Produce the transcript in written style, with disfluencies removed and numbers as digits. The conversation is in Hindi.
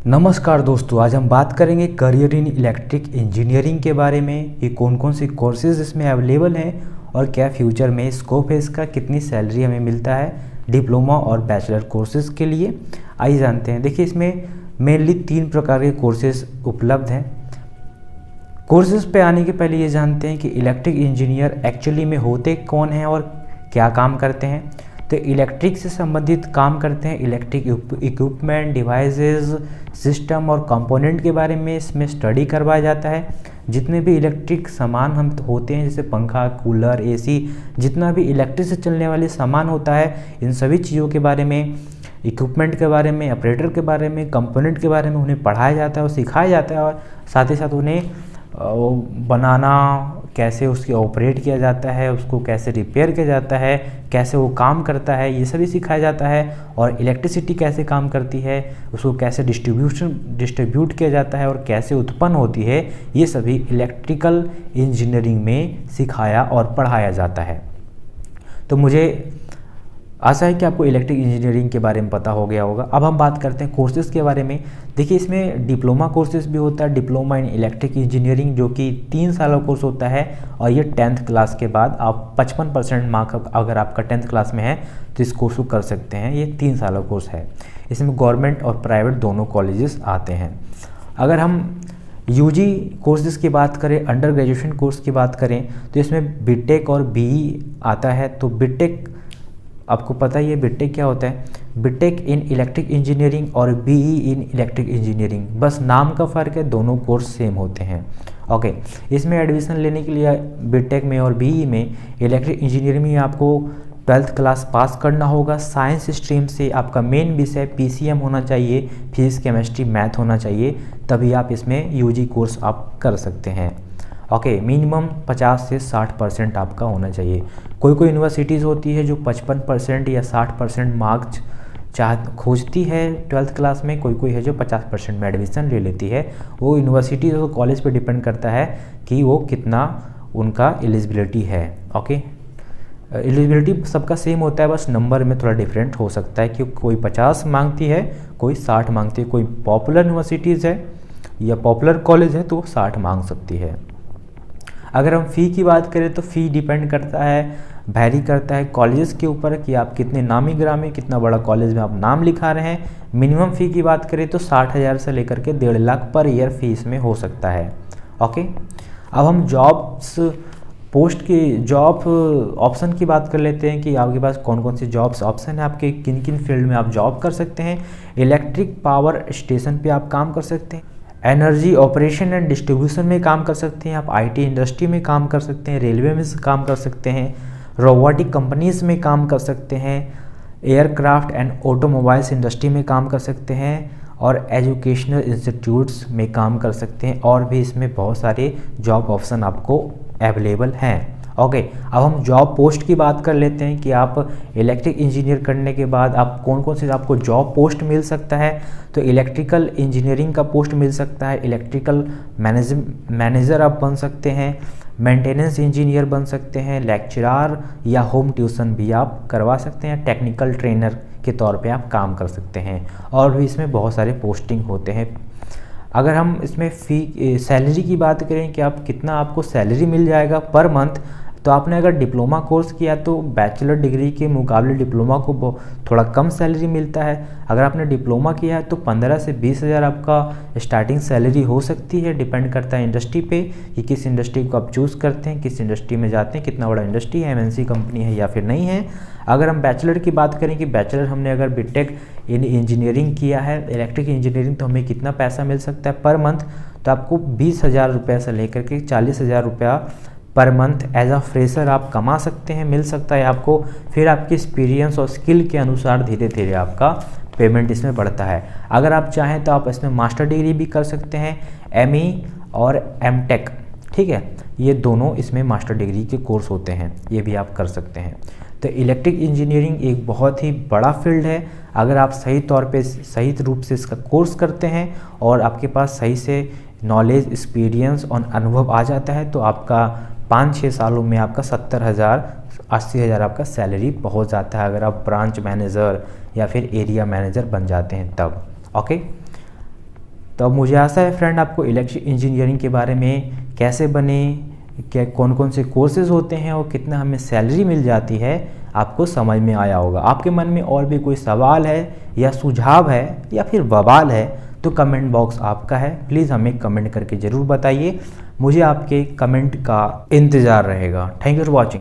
नमस्कार दोस्तों, आज हम बात करेंगे करियर इन इलेक्ट्रिक इंजीनियरिंग के बारे में। ये कौन कौन से कोर्सेज इसमें अवेलेबल हैं और क्या फ्यूचर में स्कोप है इसका, कितनी सैलरी हमें मिलता है डिप्लोमा और बैचलर कोर्सेज के लिए। आइए जानते हैं। देखिए, इसमें मेनली 3 प्रकार के कोर्सेज उपलब्ध हैं। कोर्सेज पे आने के पहले ये जानते हैं कि इलेक्ट्रिक इंजीनियर एक्चुअली में होते कौन हैं और क्या काम करते हैं। तो इलेक्ट्रिक से संबंधित काम करते हैं, इलेक्ट्रिक इक्विपमेंट, डिवाइसेस, सिस्टम और कंपोनेंट के बारे में इसमें स्टडी करवाया जाता है। जितने भी इलेक्ट्रिक सामान हम होते हैं, जैसे पंखा, कूलर, एसी, जितना भी इलेक्ट्रिक से चलने वाले सामान होता है, इन सभी चीज़ों के बारे में, इक्विपमेंट के बारे में, ऑपरेटर के बारे में, कंपोनेंट के बारे में उन्हें पढ़ाया जाता है और सिखाया जाता है। और साथ ही साथ उन्हें बनाना, कैसे उसकी ऑपरेट किया जाता है, उसको कैसे रिपेयर किया जाता है, कैसे वो काम करता है, ये सभी सिखाया जाता है। और इलेक्ट्रिसिटी कैसे काम करती है, उसको कैसे डिस्ट्रीब्यूट किया जाता है और कैसे उत्पन्न होती है, ये सभी इलेक्ट्रिकल इंजीनियरिंग में सिखाया और पढ़ाया जाता है। तो मुझे आशा है कि आपको इलेक्ट्रिक इंजीनियरिंग के बारे में पता हो गया होगा। अब हम बात करते हैं कोर्सेज के बारे में। देखिए, इसमें डिप्लोमा कोर्सेज भी होता है, डिप्लोमा इन इलेक्ट्रिक इंजीनियरिंग, जो कि 3 साल का कोर्स होता है। और ये 10th क्लास के बाद आप 55% मार्क अगर आपका 10th क्लास में है तो इस कोर्स को कर सकते हैं। ये 3 साल का कोर्स है। इसमें गवर्नमेंट और प्राइवेट दोनों कॉलेजेस आते हैं। अगर हम यूजी कोर्सेज की बात करें, अंडर ग्रेजुएशन कोर्स की बात करें, तो इसमें बीटेक और बीई आता है। तो बीटेक आपको पता ही है बीटेक क्या होता है। बीटेक इन इलेक्ट्रिक इंजीनियरिंग और बीई इन इलेक्ट्रिक इंजीनियरिंग, बस नाम का फ़र्क है, दोनों कोर्स सेम होते हैं। ओके, इसमें एडमिशन लेने के लिए बीटेक में और बीई में, इलेक्ट्रिक इंजीनियरिंग में आपको 12th क्लास पास करना होगा। साइंस स्ट्रीम से आपका मेन विषय पीसीएम होना चाहिए, फिजिक्स, केमिस्ट्री, मैथ होना चाहिए, तभी आप इसमें यूजी कोर्स आप कर सकते हैं। ओके, मिनिमम 50 से 60% आपका होना चाहिए। कोई यूनिवर्सिटीज़ होती है जो 55% या 60% मार्क्स खोजती है 12th क्लास में, कोई है जो 50% में एडमिशन ले लेती है। वो यूनिवर्सिटी और कॉलेज पे डिपेंड करता है कि वो कितना उनका एलिजिबिलिटी है। ओके, एलिजिबिलिटी सबका सेम होता है, बस नंबर में थोड़ा डिफरेंट हो सकता है कि कोई 50 मांगती है, कोई 60 मांगती है। कोई पॉपुलर यूनिवर्सिटीज़ है या पॉपुलर कॉलेज है तो वो 60 मांग सकती है। अगर हम फ़ी की बात करें तो फ़ी डिपेंड करता है, वैरी करता है कॉलेजेस के ऊपर कि आप कितने नामी ग्रामी, कितना बड़ा कॉलेज में आप नाम लिखा रहे हैं। मिनिमम फ़ी की बात करें तो 60,000 से लेकर के 1.5 लाख पर ईयर फीस में हो सकता है। ओके, अब हम जॉब ऑप्शन की बात कर लेते हैं कि आपके पास कौन कौन सी जॉब्स ऑप्शन है, आपके किन किन फील्ड में आप जॉब कर सकते हैं। इलेक्ट्रिक पावर स्टेशन पे आप काम कर सकते हैं, एनर्जी ऑपरेशन एंड डिस्ट्रीब्यूशन में काम कर सकते हैं, आप आईटी इंडस्ट्री में काम कर सकते हैं, रेलवे में काम कर सकते हैं, रोबोटिक कंपनीज में काम कर सकते हैं, एयरक्राफ्ट एंड ऑटोमोबाइल्स इंडस्ट्री में काम कर सकते हैं, और एजुकेशनल इंस्टीट्यूट्स में काम कर सकते हैं। और भी इसमें बहुत सारे जॉब ऑप्शन आपको अवेलेबल हैं। ओके, अब हम जॉब पोस्ट की बात कर लेते हैं कि आप इलेक्ट्रिक इंजीनियर करने के बाद आप कौन कौन से आपको जॉब पोस्ट मिल सकता है। तो इलेक्ट्रिकल इंजीनियरिंग का पोस्ट मिल सकता है, इलेक्ट्रिकल मैनेजर आप बन सकते हैं, मेंटेनेंस इंजीनियर बन सकते हैं, लेक्चरर या होम ट्यूशन भी आप करवा सकते हैं, टेक्निकल ट्रेनर के तौर पे आप काम कर सकते हैं। और भी इसमें बहुत सारे पोस्टिंग होते हैं। अगर हम इसमें सैलरी की बात करें कि आप कितना आपको सैलरी मिल जाएगा पर मंथ, तो आपने अगर डिप्लोमा कोर्स किया तो बैचलर डिग्री के मुकाबले डिप्लोमा को थोड़ा कम सैलरी मिलता है। अगर आपने डिप्लोमा किया है तो 15 से 20 हज़ार आपका स्टार्टिंग सैलरी हो सकती है। डिपेंड करता है इंडस्ट्री पे कि किस इंडस्ट्री को आप चूज़ करते हैं, किस इंडस्ट्री में जाते हैं, कितना बड़ा इंडस्ट्री है, एमएनसी कंपनी है या फिर नहीं है। अगर हम बैचलर की बात करें कि बैचलर हमने अगर बीटेक इन इंजीनियरिंग किया है, इलेक्ट्रिक इंजीनियरिंग, तो हमें कितना पैसा मिल सकता है पर मंथ, तो आपको 20,000 रुपये से लेकर के 40,000 रुपया per month as a fresher आप कमा सकते हैं, मिल सकता है आपको। फिर आपकी एक्सपीरियंस और स्किल के अनुसार धीरे धीरे आपका पेमेंट इसमें बढ़ता है। अगर आप चाहें तो आप इसमें मास्टर डिग्री भी कर सकते हैं, एमई और एमटेक, ठीक है, ये दोनों इसमें मास्टर डिग्री के कोर्स होते हैं, ये भी आप कर सकते हैं। तो इलेक्ट्रिक इंजीनियरिंग एक बहुत ही बड़ा फील्ड है। अगर आप सही तौर पे सही रूप से इसका कोर्स करते हैं और आपके पास सही से नॉलेज, एक्सपीरियंस और अनुभव आ जाता है, तो आपका 5-6 सालों में आपका 70,000 80,000 आपका सैलरी पहुंच जाता है, अगर आप ब्रांच मैनेजर या फिर एरिया मैनेजर बन जाते हैं तब। ओके, तो अब मुझे आशा है फ्रेंड आपको इलेक्ट्रिक इंजीनियरिंग के बारे में कैसे बने, क्या कौन कौन से कोर्सेज होते हैं और कितना हमें सैलरी मिल जाती है आपको समझ में आया होगा। आपके मन में और भी कोई सवाल है या सुझाव है या फिर बवाल है तो कमेंट बॉक्स आपका है, प्लीज़ हमें कमेंट करके ज़रूर बताइए। मुझे आपके कमेंट का इंतज़ार रहेगा। Thank you for watching.